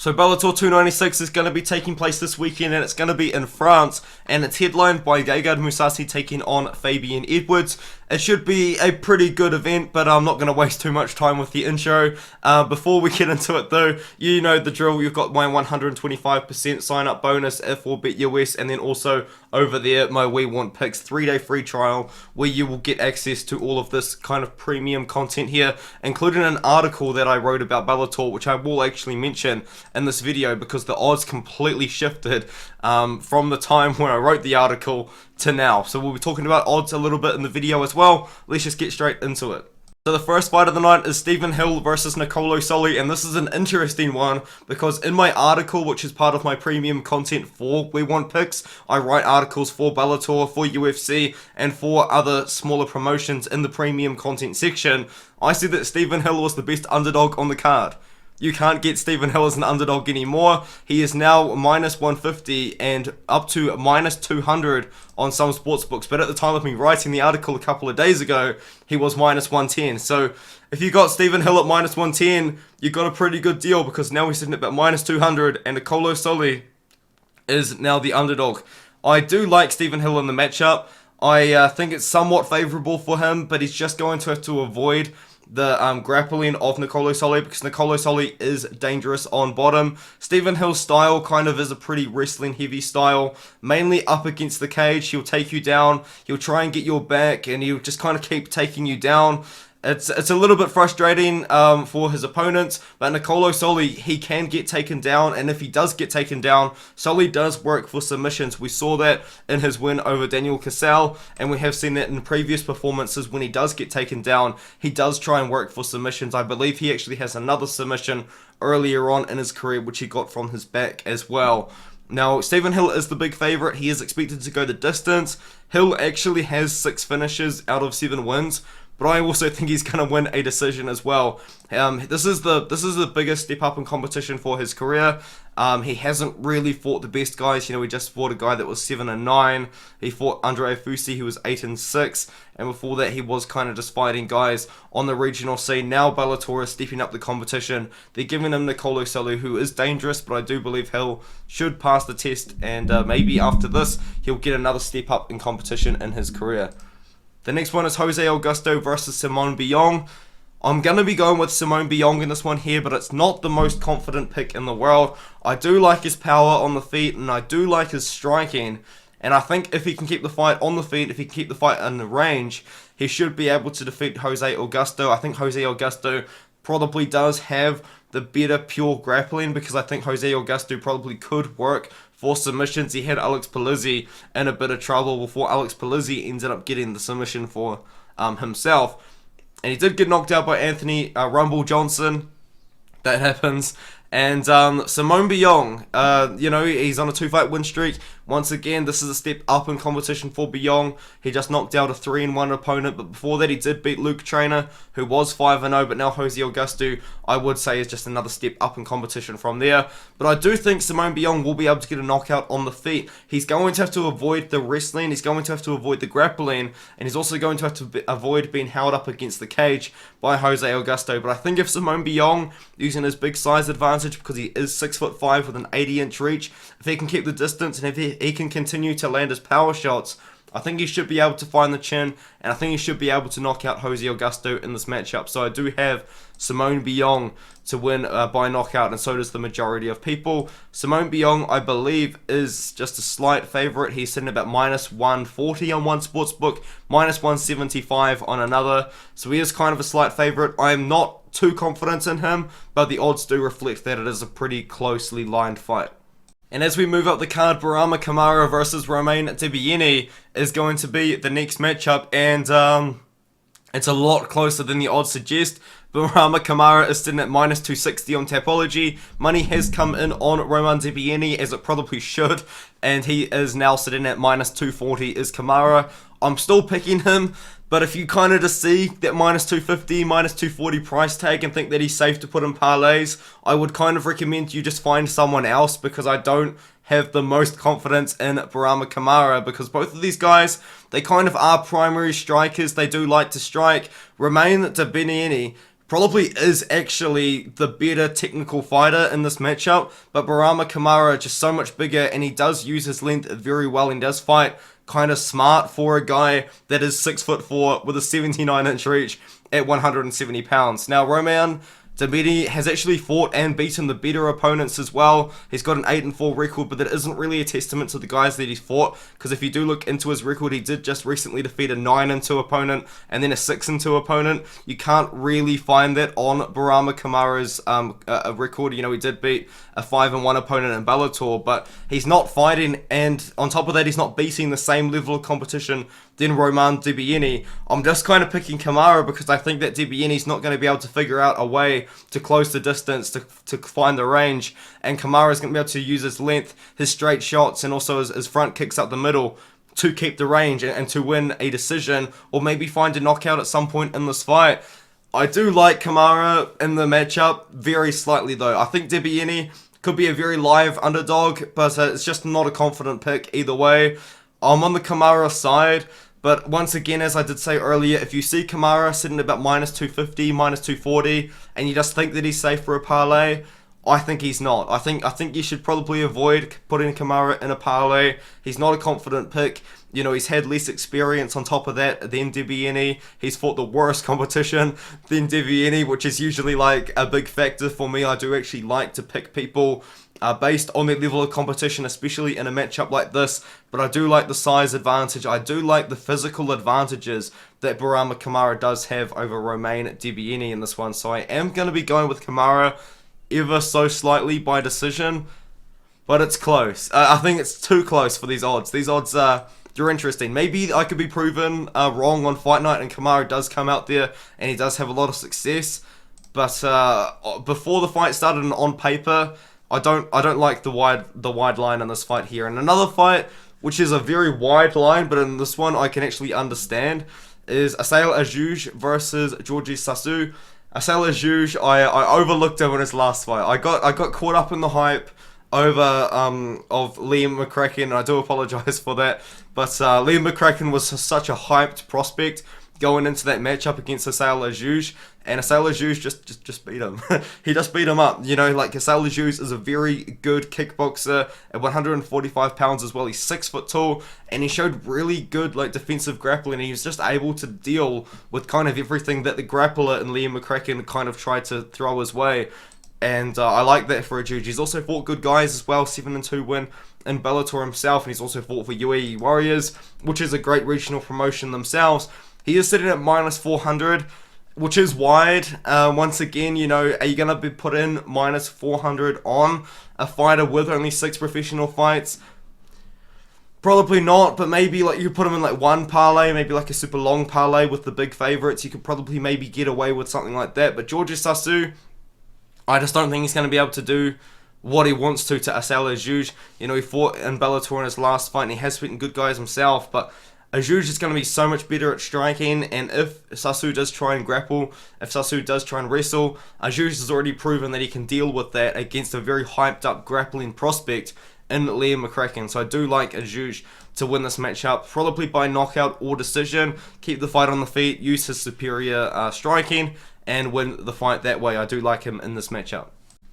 So Bellator 296 is going to be taking place this weekend, and it's going to be in France, and it's headlined by Gegard Mousasi taking on Fabian Edwards. It should be a pretty good event, but I'm not going to waste too much time with the intro. Before we get into it though, you know the drill. You've got my 125% sign up bonus for BetUS, and then also over there my We Want Picks 3-day free trial where you will get access to all of this kind of premium content here, including an article that I wrote about Bellator, which I will actually mention in this video because the odds completely shifted from the time when I wrote the article to now. So we'll be talking about odds a little bit in the video as well. Let's just get straight into it. So the first fight of the night is Stephen Hill versus Nicolo Solli, and this is an interesting one because in my article, which is part of my premium content for We Want Picks, I write articles for Bellator, for UFC, and for other smaller promotions in the premium content section. I said that Stephen Hill was the best underdog on the card. You can't get Stephen Hill as an underdog anymore. He is now minus 150 and up to minus 200 on some sportsbooks. But at the time of me writing the article a couple of days ago, he was minus 110. So if you got Stephen Hill at minus 110, you got a pretty good deal because now he's sitting at about minus 200 and Nicolo Solli is now the underdog. I do like Stephen Hill in the matchup. I think it's somewhat favourable for him, but he's just going to have to avoid the grappling of Nicolo Solli because Nicolo Solli is dangerous on bottom. Stephen Hill's style kind of is a pretty wrestling heavy style, mainly up against the cage. He'll take you down, he'll try and get your back, and he'll just kind of keep taking you down. It's a little bit frustrating for his opponents, but Nicolo Solli, he can get taken down, and if he does get taken down, Solli does work for submissions. We saw that in his win over Daniel Cassell, and we have seen that in previous performances when he does get taken down, he does try and work for submissions. I believe he actually has another submission earlier on in his career, which he got from his back as well. Now, Stephen Hill is the big favourite. He is expected to go the distance. Hill actually has 6 finishes out of 7 wins, but I also think he's going to win a decision as well. This is the biggest step up in competition for his career. He hasn't really fought the best guys. You know, he just fought a guy that was 7-9. He fought Andre Fusi, who was 8-6, and before that he was kind of just fighting guys on the regional scene. Now Bellator is stepping up the competition. They're giving him Nicolo Solli, who is dangerous, but I do believe Hill should pass the test, and maybe after this he'll get another step up in competition in his career. The next one is Jose Augusto versus Simone Biyong. I'm going to be going with Simone Biyong in this one here, but it's not the most confident pick in the world. I do like his power on the feet, and I do like his striking. And I think if he can keep the fight on the feet, if he can keep the fight in the range, he should be able to defeat Jose Augusto. I think Jose Augusto probably does have the better pure grappling because I think Jose Augusto probably could work for submissions. He had Alex Polizzi in a bit of trouble before Alex Polizzi ended up getting the submission for himself. And he did get knocked out by Anthony Rumble Johnson. That happens. And Simone Biyong, you know, he's on a 2-fight win streak. Once again, this is a step up in competition for Biyong. He just knocked out a 3-1 opponent, but before that he did beat Luke Trainer, who was 5-0, but now Jose Augusto, I would say, is just another step up in competition from there. But I do think Simone Biyong will be able to get a knockout on the feet. He's going to have to avoid the wrestling, he's going to have to avoid the grappling, and he's also going to have to avoid being held up against the cage by Jose Augusto. But I think if Simone Biyong, using his big size advantage, because he is 6'5" with an 80-inch reach, if he can keep the distance and if he can continue to land his power shots, I think he should be able to find the chin, and I think he should be able to knock out Jose Augusto in this matchup. So I do have Simone Biyong to win by knockout, and so does the majority of people. Simone Biyong, I believe, is just a slight favourite. He's sitting about minus 140 on one sportsbook, minus 175 on another. So he is kind of a slight favourite. I am not too confident in him, but the odds do reflect that it is a pretty closely lined fight. And as we move up the card, Bourama Camara versus Romain Debienne is going to be the next matchup, and it's a lot closer than the odds suggest. Bourama Camara is sitting at minus 260 on Tapology. Money has come in on Romain Debienne, as it probably should, and he is now sitting at minus 240 is Camara. I'm still picking him, but if you kind of just see that minus 250, minus 240 price tag and think that he's safe to put in parlays, I would kind of recommend you just find someone else, because I don't have the most confidence in Bourama Camara, because both of these guys, they kind of are primary strikers. They do like to strike. Romain Debienne probably is actually the better technical fighter in this matchup, but Bourama Camara just so much bigger, and he does use his length very well and does fight kind of smart for a guy that is 6'4" with a 79-inch reach at 170 pounds. Now, Romain Debienne has actually fought and beaten the better opponents as well. He's got an 8-4 record, but that isn't really a testament to the guys that he's fought, because if you do look into his record, he did just recently defeat a 9-2 opponent and then a 6-2 opponent. You can't really find that on Bourama Camara's record. You know, he did beat a 5-1 opponent in Bellator, but he's not fighting, and on top of that, he's not beating the same level of competition than Romain Debienne. I'm just kind of picking Camara because I think that Debienne's not going to be able to figure out a way to close the distance, to find the range, and Camara's going to be able to use his length, his straight shots, and also his front kicks up the middle to keep the range and to win a decision, or maybe find a knockout at some point in this fight. I do like Camara in the matchup, very slightly though. I think Debienne could be a very live underdog, but it's just not a confident pick either way. I'm on the Camara side, but once again, as I did say earlier, if you see Camara sitting about minus 250, minus 240, and you just think that he's safe for a parlay, I think he's not. I think you should probably avoid putting Camara in a parlay. He's not a confident pick. You know, he's had less experience on top of that than Debienne. He's fought the worst competition than Debienne, which is usually like a big factor for me. I do actually like to pick people based on their level of competition, especially in a matchup like this. But I do like the size advantage. I do like the physical advantages that Bourama Camara does have over Romain Debienne in this one. So I am going to be going with Camara ever so slightly by decision, but it's close. I think it's too close for these odds. These odds they're interesting. Maybe I could be proven wrong on Fight Night and Camara does come out there and he does have a lot of success. But before the fight started and on paper, I don't like the wide line in this fight here. And another fight, which is a very wide line, but in this one I can actually understand, is Asael Adjouj versus Georgi Sasu. Asael Adjouj, I overlooked him in his last fight. I got caught up in the hype over of Liam McCracken, and I do apologize for that. But Liam McCracken was such a hyped prospect going into that matchup against Asael Adjouj, and Asael Adjouj just beat him. He just beat him up. You know, like Asael Adjouj is a very good kickboxer at 145 pounds as well. He's 6 foot tall, and he showed really good like defensive grappling. He was just able to deal with kind of everything that the grappler and Liam McCracken kind of tried to throw his way. And I like that for Adjouj. He's also fought good guys as well, 7-2 win in Bellator himself, and he's also fought for UAE Warriors, which is a great regional promotion themselves. He is sitting at minus 400, which is wide. Once again, you know, are you going to be put in minus 400 on a fighter with only 6 professional fights? Probably not, but maybe like you put him in like one parlay, maybe like a super long parlay with the big favorites. You could probably maybe get away with something like that. But Georgi Sasu, I just don't think he's going to be able to do what he wants to Asael Adjouj. You know, he fought in Bellator in his last fight, and he has beaten good guys himself, but Adjouj is going to be so much better at striking, and if Sasu does try and grapple, if Sasu does try and wrestle, Adjouj has already proven that he can deal with that against a very hyped up grappling prospect in Liam McCracken. So I do like Adjouj to win this matchup, probably by knockout or decision, keep the fight on the feet, use his superior striking, and win the fight that way. I do like him in this matchup.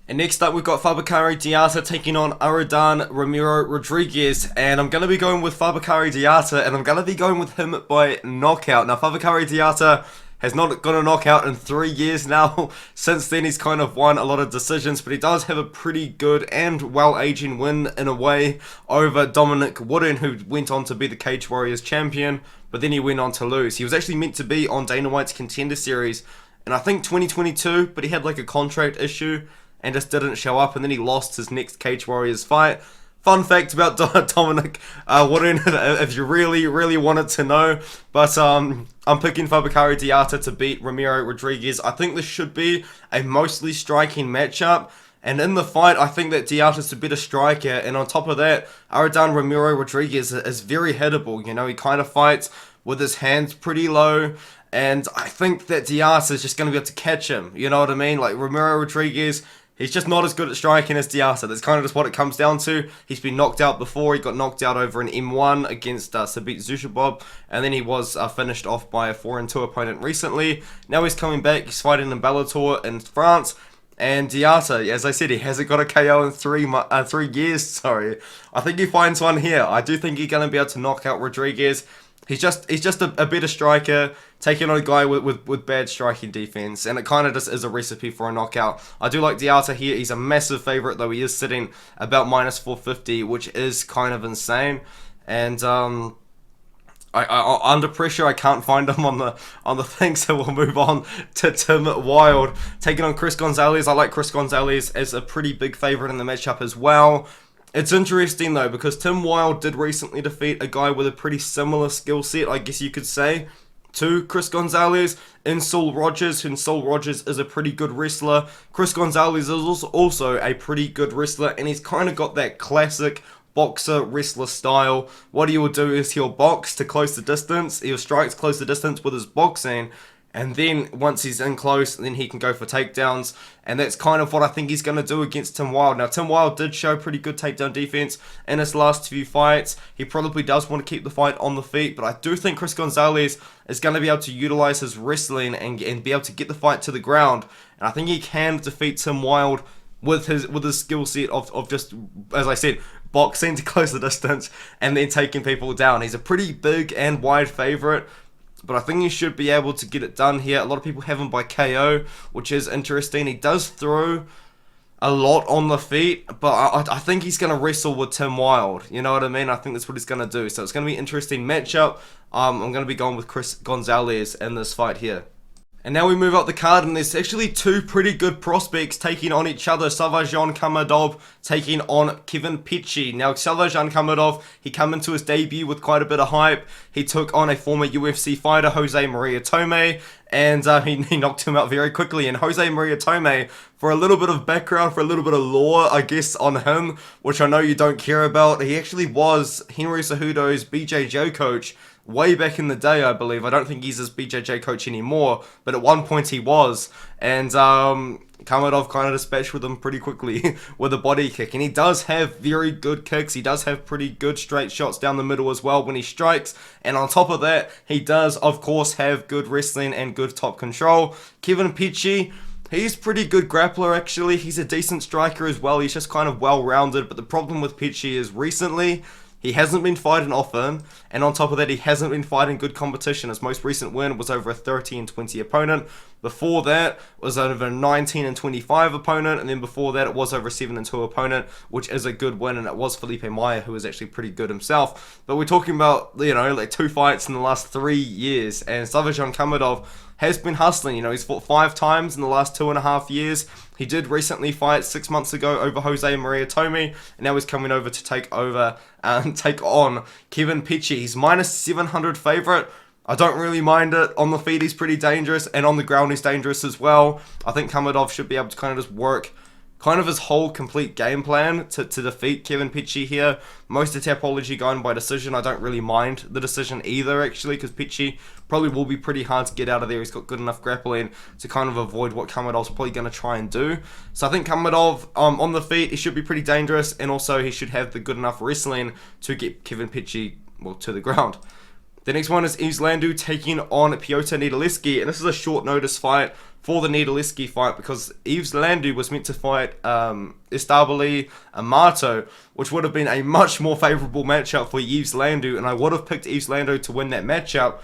And next up, we've got Fabacary Diatta taking on Aridane Romero Rodriguez. And I'm going to be going with Fabacary Diatta, and I'm going to be going with him by knockout. Now, Fabacary Diatta has not got a knockout in 3 years now. Since then, he's kind of won a lot of decisions, but he does have a pretty good and well-aging win in a way over Dominic Wooden, who went on to be the Cage Warriors champion, but then he went on to lose. He was actually meant to be on Dana White's Contender Series in, I think, 2022, but he had like a contract issue and just didn't show up, and then he lost his next Cage Warriors fight. Fun fact about Dominic Wooden, if you really wanted to know. But I'm picking Fabacary Diatta to beat Romero Rodriguez. I think this should be a mostly striking matchup. And in the fight, I think that Diatta's a better striker. And on top of that, Aridane Romero Rodriguez is very hittable. You know, he kind of fights with his hands pretty low. And I think that Diatta is just going to be able to catch him. You know what I mean? Like, Romero Rodriguez He's just not as good at striking as Diatta. That's kind of just what it comes down to. He's been knocked out before. He got knocked out over an M1 against Sabit Zushibov. And then he was finished off by a 4-2 opponent recently. Now he's coming back. He's fighting in Bellator in France. And Diatta, as I said, he hasn't got a KO in 3 years. Sorry, I think he finds one here. I do think he's going to be able to knock out Rodriguez. He's just a better striker, taking on a guy with bad striking defense, and it kind of just is a recipe for a knockout. I do like Diatta here. He's a massive favorite, though he is sitting about minus 450, which is kind of insane. And I under pressure, I can't find him on the thing, so we'll move on to Tim Wilde taking on Chris Gonzalez. I like Chris Gonzalez as a pretty big favorite in the matchup as well. It's interesting though, because Tim Wilde did recently defeat a guy with a pretty similar skill set, I guess you could say, to Chris Gonzalez in Saul Rogers, and Saul Rogers is a pretty good wrestler. Chris Gonzalez is also a pretty good wrestler, and he's kind of got that classic boxer wrestler style. What he will do is he'll box to close the distance, he'll strike to close the distance with his boxing, and then once he's in close, then he can go for takedowns. And that's kind of what I think he's going to do against Tim Wilde. Now, Tim Wilde did show pretty good takedown defense in his last few fights. He probably does want to keep the fight on the feet, but I do think Chris Gonzalez is going to be able to utilize his wrestling and be able to get the fight to the ground. And I think he can defeat Tim Wilde with his skill set of just, as I said, boxing to close the distance and then taking people down. He's a pretty big and wide favorite, but I think he should be able to get it done here. A lot of people have him by KO, which is interesting. He does throw a lot on the feet, but I think he's going to wrestle with Tim Wilde. You know what I mean? I think that's what he's going to do. So it's going to be an interesting matchup. I'm going to be going with Chris Gonzalez in this fight here. And now we move up the card, and there's actually two pretty good prospects taking on each other. Savarjon Khamidov taking on Kevin Petshi. Now, Savarjon Khamidov, he came into his debut with quite a bit of hype. He took on a former UFC fighter, Jose Maria Tome, and he knocked him out very quickly. And Jose Maria Tome, for a little bit of background, for a little bit of lore, I guess, on him, which I know you don't care about, he actually was Henry Cejudo's BJJ coach way back in the day, I believe. I don't think he's his BJJ coach anymore, but at one point he was. And Khamidov kind of dispatched with him pretty quickly with a body kick. And he does have very good kicks. He does have pretty good straight shots down the middle as well when he strikes. And on top of that, he does, of course, have good wrestling and good top control. Kevin Petshi, he's pretty good grappler, actually. He's a decent striker as well. He's just kind of well-rounded. But the problem with Petshi is recently, he hasn't been fighting often, and on top of that, he hasn't been fighting good competition. His most recent win was over a 30-20 opponent. Before that was over a 19-25 opponent, and then before that it was over a 7-2 opponent, which is a good win, and it was Felipe Maia, who was actually pretty good himself. But we're talking about, like 2 fights in the last 3 years, and Savarjon Khamidov has been hustling. He's fought 5 times in the last 2.5 years. He did recently fight 6 months ago over Jose Maria Tome, and now he's coming over to take on Kevin Petshi. He's minus 700 favorite. I don't really mind it. On the feet, he's pretty dangerous, and on the ground, he's dangerous as well. I think Khamidov should be able to kind of just work kind of his whole complete game plan to defeat Kevin Petshi here. Most of the Tapology going by decision. I don't really mind the decision either, actually, because Petshi probably will be pretty hard to get out of there. He's got good enough grappling to kind of avoid what Khamidov's probably going to try and do. So I think Khamidov, on the feet, he should be pretty dangerous, and also he should have the good enough wrestling to get Kevin Petshi, to the ground. The next one is Yves Landu taking on Piotr Niedzielski, and this is a short notice fight for the Niedzielski fight because Yves Landu was meant to fight Estabili Amato, which would have been a much more favourable matchup for Yves Landu, and I would have picked Yves Landu to win that matchup.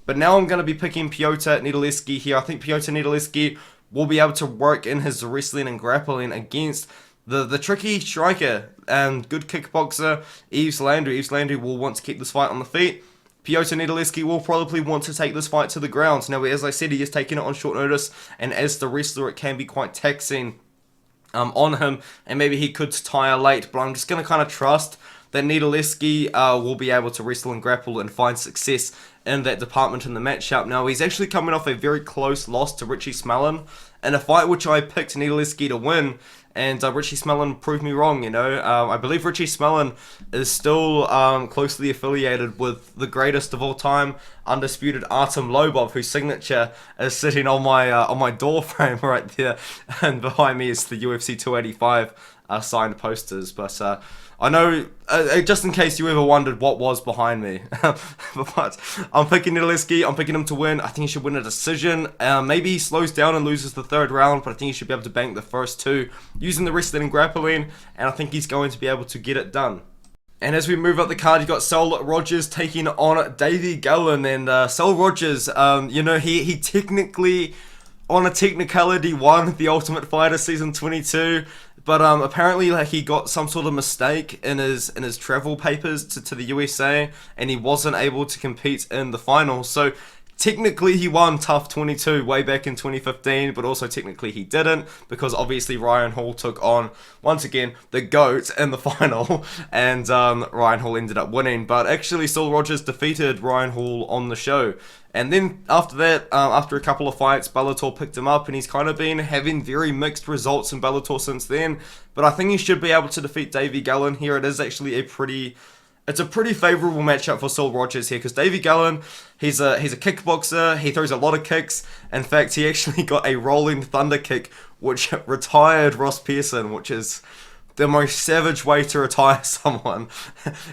But now I'm going to be picking Piotr Niedzielski here. I think Piotr Niedzielski will be able to work in his wrestling and grappling against the tricky striker and good kickboxer Yves Landu. Yves Landu will want to keep this fight on the feet. Piotr Niedzielski will probably want to take this fight to the ground. Now, as I said, he is taking it on short notice, and as the wrestler, it can be quite taxing on him, and maybe he could tire late, but I'm just going to kind of trust that Niedzielski will be able to wrestle and grapple and find success in that department in the matchup. Now, he's actually coming off a very close loss to Richie Smellin in a fight which I picked Niedzielski to win, and Richie Smellin proved me wrong, you know. I believe Richie Smellin is still closely affiliated with the greatest of all time, undisputed Artem Lobov, whose signature is sitting on my door frame right there, and behind me is the UFC 285 signed posters. But I know, just in case you ever wondered what was behind me, but I'm picking Niedzielski. I'm picking him to win. I think he should win a decision. Maybe he slows down and loses the third round, but I think he should be able to bank the first two using the wrestling and grappling, and I think he's going to be able to get it done. And as we move up the card, you got Saul Rogers taking on Davy Gallen, and Saul Rogers, you know, he technically, on a technicality, won the Ultimate Fighter Season 22, but apparently like he got some sort of mistake in his travel papers to the USA, and he wasn't able to compete in the final. So technically he won TUF 22 way back in 2015, but also technically he didn't, because obviously Ryan Hall took on, once again, the GOAT in the final, and Ryan Hall ended up winning. But actually Saul Rogers defeated Ryan Hall on the show. And then after that, after a couple of fights, Bellator picked him up, and he's kind of been having very mixed results in Bellator since then. But I think he should be able to defeat Davy Gallen here. It is actually a pretty favourable matchup for Saul Rogers here, because Davy Gallen, he's a kickboxer. He throws a lot of kicks. In fact, he actually got a rolling thunder kick, which retired Ross Pearson, which is the most savage way to retire someone.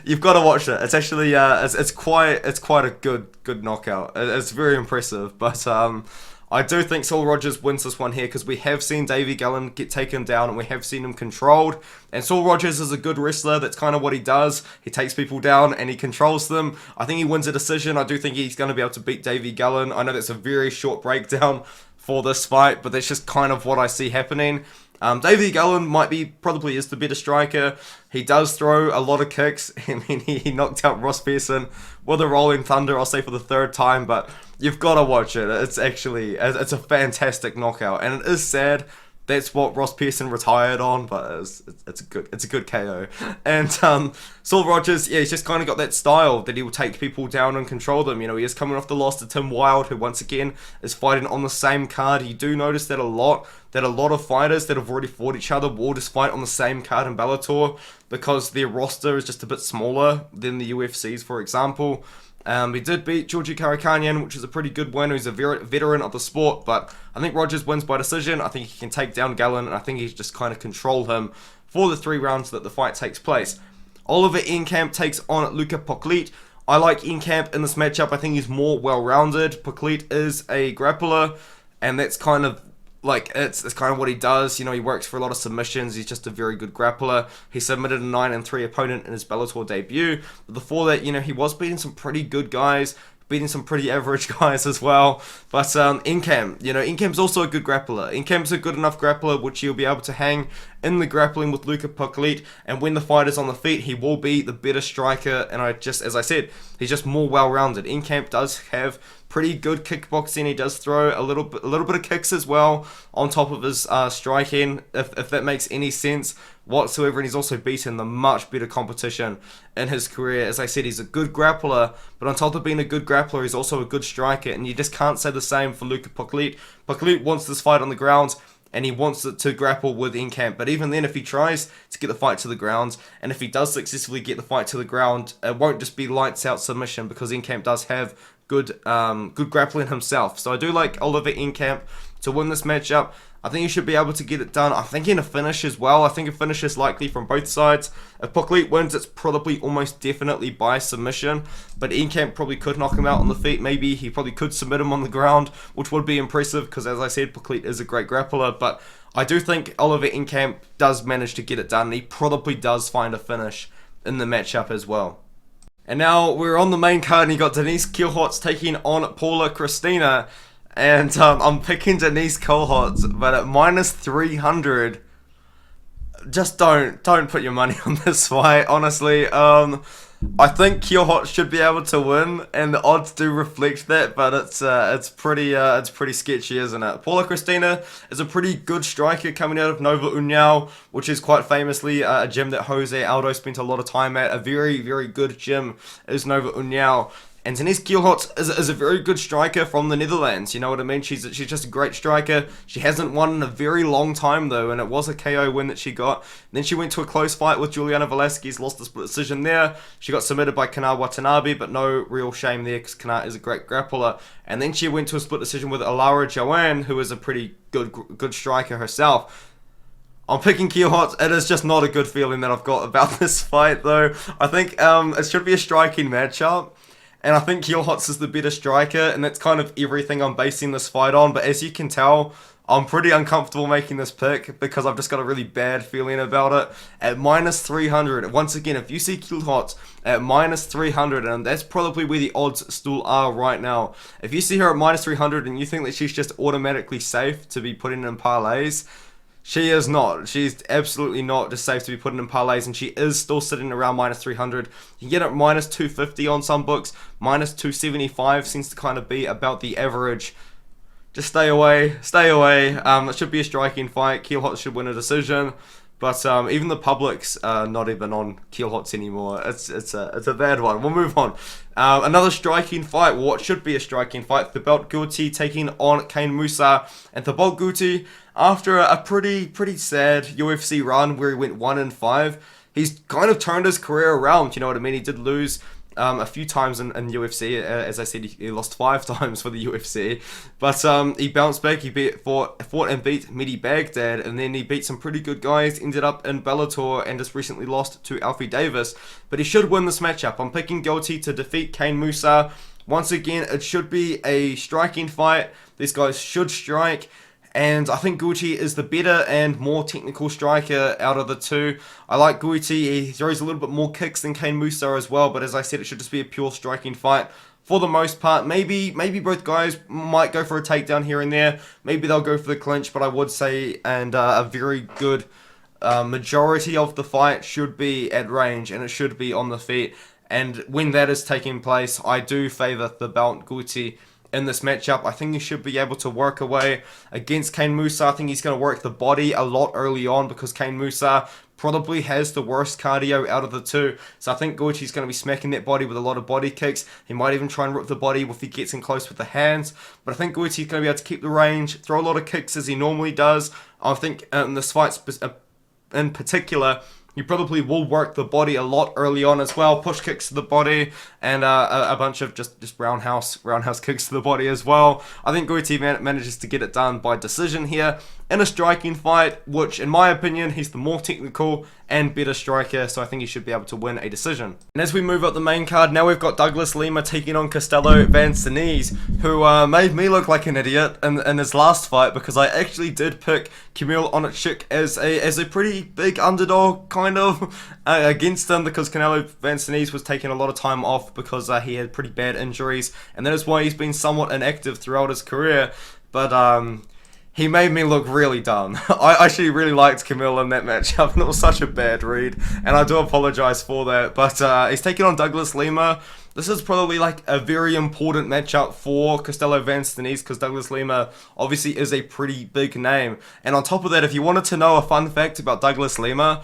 You've got to watch it. It's actually it's quite a good knockout. It's very impressive. But I do think Saul Rogers wins this one here, because we have seen Davy Gallen get taken down, and we have seen him controlled. And Saul Rogers is a good wrestler. That's kind of what he does. He takes people down and he controls them. I think he wins a decision. I do think he's going to be able to beat Davy Gallen. I know that's a very short breakdown for this fight, but that's just kind of what I see happening. Davy Gallen probably is the better striker. He does throw a lot of kicks. I mean, he knocked out Ross Pearson with a rolling thunder, I'll say, for the third time, but you've got to watch it. It's a fantastic knockout, and it is sad. That's what Ross Pearson retired on, but it's a good KO. And Saul Rogers, yeah, he's just kind of got that style that he will take people down and control them. You know, he is coming off the loss to Tim Wilde, who once again is fighting on the same card. You do notice that a lot of fighters that have already fought each other will just fight on the same card in Bellator, because their roster is just a bit smaller than the UFC's, for example. He did beat Georgi Karakhanyan, which is a pretty good win. He's a veteran of the sport, but I think Rogers wins by decision. I think he can take down Gallen, and I think he's just kind of control him for the 3 rounds that the fight takes place. Oliver Enkamp takes on Luka Poklit. I like Enkamp in this matchup. I think he's more well-rounded. Poklit is a grappler, and that's kind of like, it's kind of what he does. You know, he works for a lot of submissions. He's just a very good grappler. He submitted a 9-3 opponent in his Bellator debut. But before that, you know, he was beating some pretty good guys, beating some pretty average guys as well. But Enkamp, you know, Enkamp's also a good grappler. Enkamp's a good enough grappler which he'll be able to hang in the grappling with Luka Poklit, and when the fight is on the feet, he will be the better striker. And as I said, he's just more well-rounded. Enkamp does have pretty good kickboxing. He does throw a little bit of kicks as well on top of his striking, if that makes any sense whatsoever. And he's also beaten the much better competition in his career. As I said, he's a good grappler, but on top of being a good grappler, he's also a good striker, and you just can't say the same for Luka Poklit. Poklit wants this fight on the ground, and he wants it to grapple with Enkamp. But even then, if he tries to get the fight to the ground, and if he does successfully get the fight to the ground, it won't just be lights out submission, because Enkamp does have good grappling himself. So I do like Oliver Enkamp to win this matchup. I think he should be able to get it done. I'm thinking a finish as well. I think a finish is likely from both sides. If Poklit wins, it's probably almost definitely by submission, but Enkamp probably could knock him out on the feet. Maybe he probably could submit him on the ground, which would be impressive, because as I said, Poklit is a great grappler. But I do think Oliver Enkamp does manage to get it done, and he probably does find a finish in the matchup as well. And now we're on the main card, and you got Denise Kielholtz taking on Paula Cristina. And I'm picking Denise Kielholtz, but at minus 300, just don't put your money on this fight, honestly. I think Kielholtz should be able to win, and the odds do reflect that, but it's pretty sketchy, isn't it? Paula Cristina is a pretty good striker coming out of Nova União, which is quite famously a gym that Jose Aldo spent a lot of time at. A very, very good gym is Nova União. And Denise Kielhot is a very good striker from the Netherlands, you know what I mean? She's just a great striker. She hasn't won in a very long time though, and it was a KO win that she got. Then she went to a close fight with Juliana Velasquez, lost the split decision there. She got submitted by Kana Watanabe, but no real shame there because Kana is a great grappler. And then she went to a split decision with Alara Joanne, who is a pretty good striker herself. I'm picking Kielhot. It is just not a good feeling that I've got about this fight though. I think it should be a striking matchup. And I think Kielhot's is the better striker, and that's kind of everything I'm basing this fight on. But as you can tell, I'm pretty uncomfortable making this pick because I've just got a really bad feeling about it. At minus 300, once again, if you see Kielhot at minus 300, and that's probably where the odds still are right now. If you see her at minus 300 and you think that she's just automatically safe to be putting in parlays, she is not. She's absolutely not just safe to be putting in parlays, and she is still sitting around minus 300. You can get it minus 250 on some books. Minus 275 seems to kind of be about the average. Just stay away. Stay away. It should be a striking fight. Kielhot should win a decision. But even the public's not even on Kielhot's anymore. It's a bad one. We'll move on. Another striking fight. What should be a striking fight. Thibault Gouti taking on Kane Moussa. And Thibault Gouti, after a pretty sad UFC run where he went 1-5, he's kind of turned his career around. You know what I mean? He did lose a few times in UFC. As I said, he lost 5 times for the UFC. But he bounced back. He fought and beat Mehdi Baghdad. And then he beat some pretty good guys. Ended up in Bellator and just recently lost to Alfie Davis. But he should win this matchup. I'm picking Gouti to defeat Kane Moussa. Once again, it should be a striking fight. These guys should strike. And I think Gouti is the better and more technical striker out of the two. I like Gouti. He throws a little bit more kicks than Kane Moussa as well. But as I said, it should just be a pure striking fight for the most part. Maybe both guys might go for a takedown here and there. Maybe they'll go for the clinch. But I would say, and a very good majority of the fight should be at range. And it should be on the feet. And when that is taking place, I do favour Thibault Gouti in this matchup. I think he should be able to work away against Kane Moussa. I think he's going to work the body a lot early on because Kane Moussa probably has the worst cardio out of the two. So I think Gouti's going to be smacking that body with a lot of body kicks. He might even try and rip the body if he gets in close with the hands. But I think Gouti's going to be able to keep the range, throw a lot of kicks as he normally does. I think in this fight in particular, he probably will work the body a lot early on as well. Push kicks to the body and a bunch of just roundhouse kicks to the body as well. I think Gouti manages to get it done by decision here in a striking fight, which in my opinion, he's the more technical and better striker, so I think he should be able to win a decision. And as we move up the main card, now we've got Douglas Lima taking on Castelo Vancenise, who made me look like an idiot in his last fight because I actually did pick Kamil Onitschik as a pretty big underdog kind of against him because Canelo Vancenise was taking a lot of time off because he had pretty bad injuries, and that is why he's been somewhat inactive throughout his career. But he made me look really dumb. I actually really liked Kamil in that matchup, and it was such a bad read, and I do apologize for that. But he's taking on Douglas Lima. This is probably like a very important matchup for Castelo Vancenise because Douglas Lima obviously is a pretty big name. And on top of that, if you wanted to know a fun fact about Douglas Lima,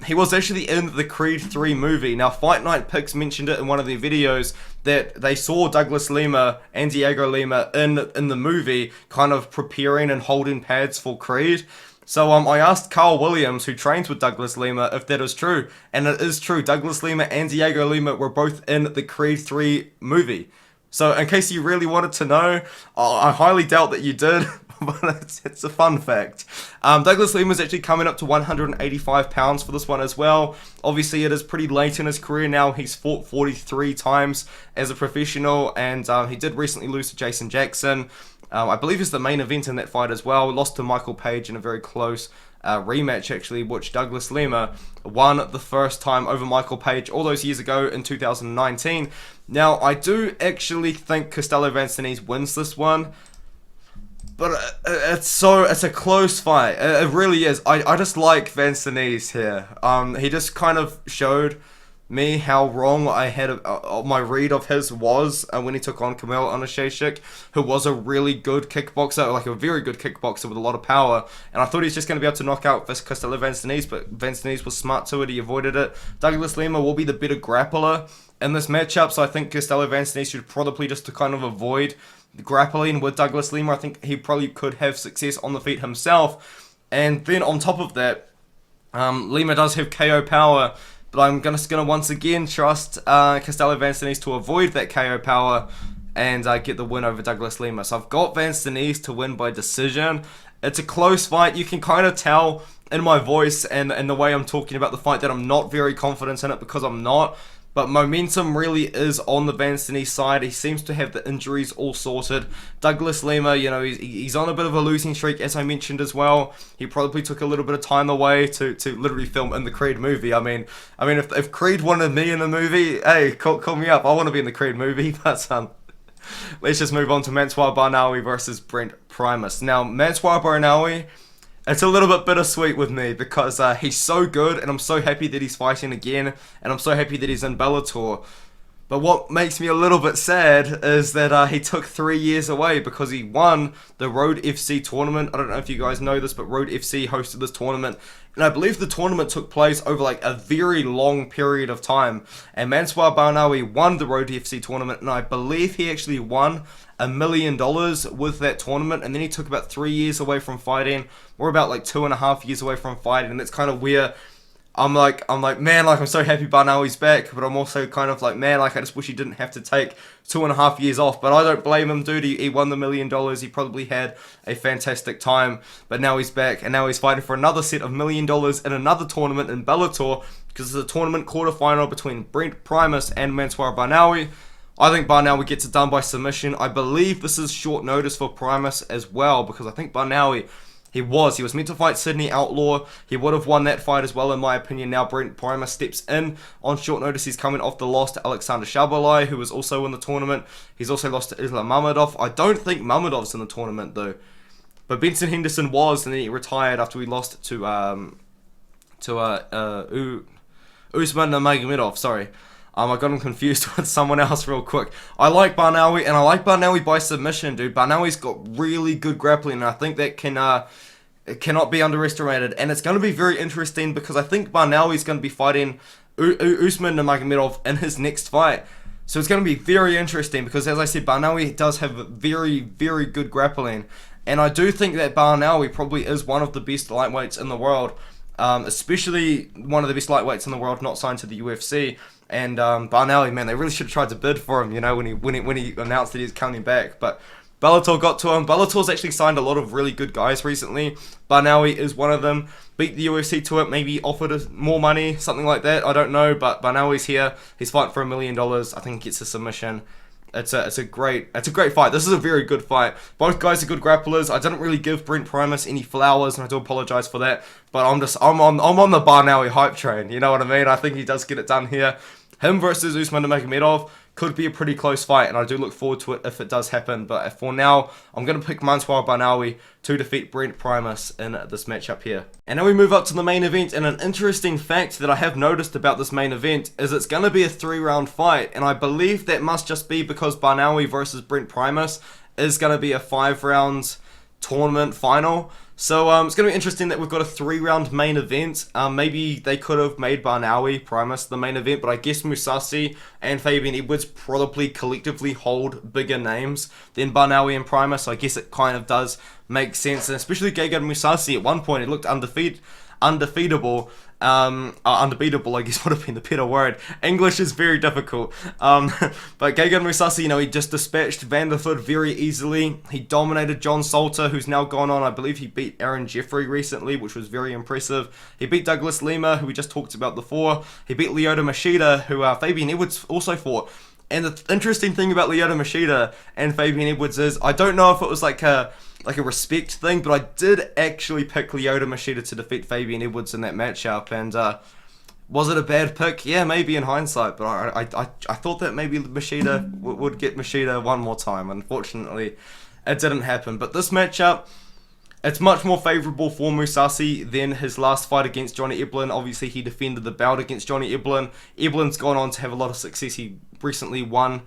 he was actually in the Creed 3 movie. Now, Fight Night Picks mentioned it in one of their videos that they saw Douglas Lima and Diego Lima in the movie kind of preparing and holding pads for Creed. So I asked Carl Williams, who trains with Douglas Lima, if that is true. And it is true. Douglas Lima and Diego Lima were both in the Creed 3 movie. So in case you really wanted to know, I highly doubt that you did, but it's a fun fact. Douglas Lima is actually coming up to 185 pounds for this one as well. Obviously, it is pretty late in his career now. He's fought 43 times as a professional, and he did recently lose to Jason Jackson. I believe it's the main event in that fight as well. Lost to Michael Page in a very close rematch, actually, which Douglas Lima won the first time over Michael Page all those years ago in 2019. Now, I do actually think Castelo Vancenise wins this one, but it's a close fight. It really is. I just like Vancenise here. He just kind of showed me how wrong I had my read of his was when he took on Kamil Onashashik, who was a really good kickboxer, like a very good kickboxer with a lot of power, and I thought he was just going to be able to knock out Costello Vance Denise, but Vance Denise was smart to it, he avoided it. Douglas Lima will be the better grappler in this matchup, so I think Costello Vance Denise should probably just to kind of avoid grappling with Douglas Lima. I think he probably could have success on the feet himself, and then on top of that, Lima does have KO power, but I'm just going to once again trust Costello Vance Denise to avoid that KO power and get the win over Douglas Lima. So I've got Vance Denise to win by decision. It's a close fight. You can kind of tell in my voice and the way I'm talking about the fight that I'm not very confident in it, because I'm not. But momentum really is on the Vance Denise side. He seems to have the injuries all sorted. Douglas Lima, you know, he's on a bit of a losing streak, as I mentioned as well. He probably took a little bit of time away to literally film in the Creed movie. I mean, if Creed wanted me in the movie, hey, call me up. I want to be in the Creed movie. But let's just move on to Mansour Barnaoui versus Brent Primus. Now, Mansour Barnaoui, it's a little bit bittersweet with me because he's so good and I'm so happy that he's fighting again and I'm so happy that he's in Bellator. But what makes me a little bit sad is that he took 3 years away because he won the Road FC tournament. I don't know if you guys know this, but Road FC hosted this tournament. And I believe the tournament took place over like a very long period of time. And Mansour Barnaoui won the Road FC tournament, and I believe he actually won $1 million with that tournament. And then he took about 3 years away from fighting. We're about like 2.5 years away from fighting, and that's kind of where I'm like, man, like I'm so happy Barnaoui's back, but I'm also kind of like, man, like I just wish he didn't have to take 2.5 years off. But I don't blame him, dude. He won the $1 million. He probably had a fantastic time, but now he's back, and now he's fighting for another set of $1 million in another tournament in Bellator, because it's a tournament quarterfinal between Brent Primus and Mansour Barnaoui. I think Barnaoui gets it done by submission. I believe this is short notice for Primus as well, because I think Barnaoui, he was meant to fight Sydney Outlaw. He would have won that fight as well, in my opinion. Now Brent Primus steps in on short notice. He's coming off the loss to Alexander Shabalai, who was also in the tournament. He's also lost to Islam Mamedov. I don't think Mamedov's in the tournament though, but Benson Henderson was, and then he retired after we lost to Usman Nurmagomedov. Sorry. I got him confused with someone else real quick. I like Barnaoui, and I like Barnaoui by submission, dude. Barnaoui's got really good grappling, and I think that it cannot be underestimated. And it's going to be very interesting because I think Barnaoui's going to be fighting Usman Nurmagomedov in his next fight. So it's going to be very interesting because, as I said, Barnaoui does have very, very good grappling. And I do think that Barnaoui probably is one of the best lightweights in the world, especially one of the best lightweights in the world not signed to the UFC. And Barnaoui, man, they really should have tried to bid for him, you know, when he announced that he was coming back. But Bellator got to him. Bellator's actually signed a lot of really good guys recently. Barnaoui is one of them. Beat the UFC to it, maybe offered us more money, something like that. I don't know, but Barnaoui's here. He's fighting for $1 million. I think he gets a submission. It's a great fight. This is a very good fight. Both guys are good grapplers. I didn't really give Brent Primus any flowers, and I do apologize for that. But I'm on the Barnaoui hype train. You know what I mean? I think he does get it done here. Him versus Usman Nurmagomedov could be a pretty close fight, and I do look forward to it if it does happen. But for now, I'm going to pick Mansour Barnaoui to defeat Brent Primus in this matchup here. And now we move up to the main event, and an interesting fact that I have noticed about this main event is it's going to be a 3-round fight, and I believe that must just be because Barnaoui versus Brent Primus is going to be a 5-round tournament final. So it's going to be interesting that we've got a 3-round main event. Maybe they could have made Barnaoui Primus the main event, but I guess Mousasi and Fabian Edwards probably collectively hold bigger names than Barnaoui and Primus. So I guess it kind of does make sense, and especially Gegard Mousasi at one point, it looked undefeatable. Unbeatable, I guess, would have been the better word. English is very difficult. But Gegard Mousasi, you know, he just dispatched Vanderford very easily. He dominated John Salter, who's now gone on. I believe he beat Aaron Jeffrey recently, which was very impressive. He beat Douglas Lima, who we just talked about before. He beat Lyoto Machida, who Fabian Edwards also fought. And the interesting thing about Lyoto Machida and Fabian Edwards is, I don't know if it was like a respect thing, but I did actually pick Lyoto Machida to defeat Fabian Edwards in that matchup, and was it a bad pick? Yeah, maybe in hindsight, but I thought that maybe Machida would get Machida one more time. Unfortunately, it didn't happen. But this matchup, It's much more favourable for Mousasi than his last fight against Johnny Eblen. Obviously, he defended the belt against Johnny Eblen. Eblen's gone on to have a lot of success. He recently won,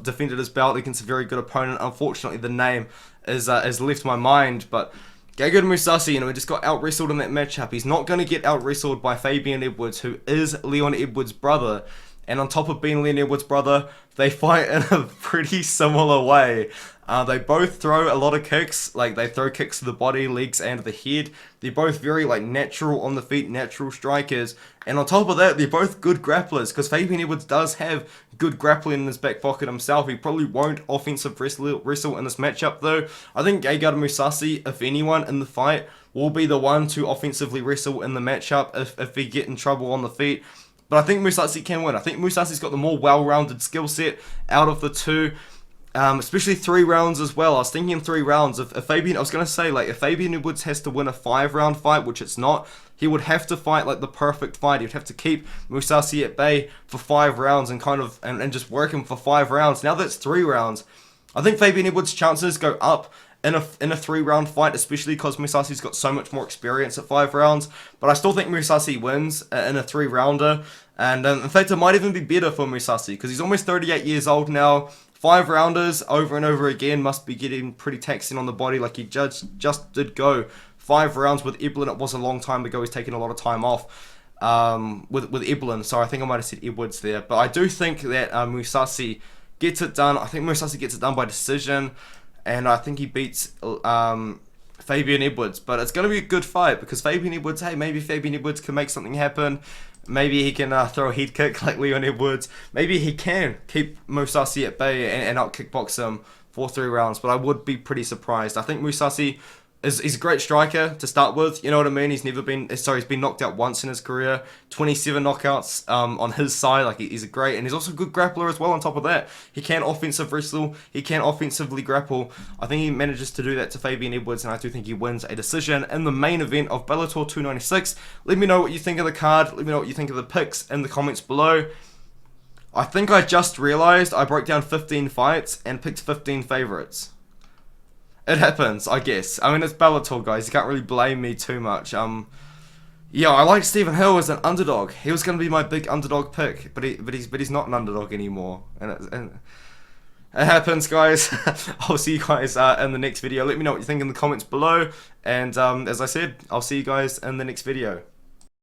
defended his belt against a very good opponent. Unfortunately, the name is left my mind, but Gegard Mousasi, he just got out-wrestled in that matchup. He's not going to get out-wrestled by Fabian Edwards, who is Leon Edwards' brother. And on top of being Leon Edwards' brother, they fight in a pretty similar way. They both throw a lot of kicks. Like, they throw kicks to the body, legs, and the head. They're both very, natural on the feet, natural strikers. And on top of that, they're both good grapplers, because Fabian Edwards does have good grappling in his back pocket himself. He probably won't offensive wrestle in this matchup, though. I think Gegard Mousasi, if anyone in the fight, will be the one to offensively wrestle in the matchup if he get in trouble on the feet. But I think Mousasi can win. I think Mousasi's got the more well-rounded skill set out of the two. Especially 3 rounds as well. I was thinking 3 rounds. If Fabian Edwards has to win a 5-round fight, which it's not, he would have to fight the perfect fight. He would have to keep Mousasi at bay for 5 rounds and and just work him for 5 rounds. Now that's 3 rounds. I think Fabian Edwards' chances go up in a 3-round fight, especially because Mousasi's got so much more experience at 5 rounds. But I still think Mousasi wins in a 3-rounder. And in fact, it might even be better for Mousasi, because he's almost 38 years old now. 5-rounders over and over again must be getting pretty taxing on the body. Like, he just did go 5 rounds with Eblen. It was a long time ago. He's taken a lot of time off with Eblen. So I think I might have said Edwards there. But I do think that Mousasi gets it done. I think Mousasi gets it done by decision. And I think he beats Fabian Edwards. But it's going to be a good fight, because Fabian Edwards, hey, maybe Fabian Edwards can make something happen. Maybe he can throw a head kick like Leon Edwards. Maybe he can keep Mousasi at bay and out kickbox him for 3 rounds. But I would be pretty surprised. I think Mousasi he's a great striker to start with. You know what I mean? He's been knocked out once in his career. 27 knockouts on his side. Like, he's a great, and he's also a good grappler as well. On top of that, he can offensive wrestle. He can offensively grapple. I think he manages to do that to Fabian Edwards, and I do think he wins a decision in the main event of Bellator 296. Let me know what you think of the card. Let me know what you think of the picks in the comments below. I think I just realized I broke down 15 fights and picked 15 favorites. It happens, I guess. I mean, it's Bellator, guys. You can't really blame me too much. Yeah, I like Stephen Hill as an underdog. He was going to be my big underdog pick, but he's not an underdog anymore. And it happens, guys. I'll see you guys in the next video. Let me know what you think in the comments below. And as I said, I'll see you guys in the next video.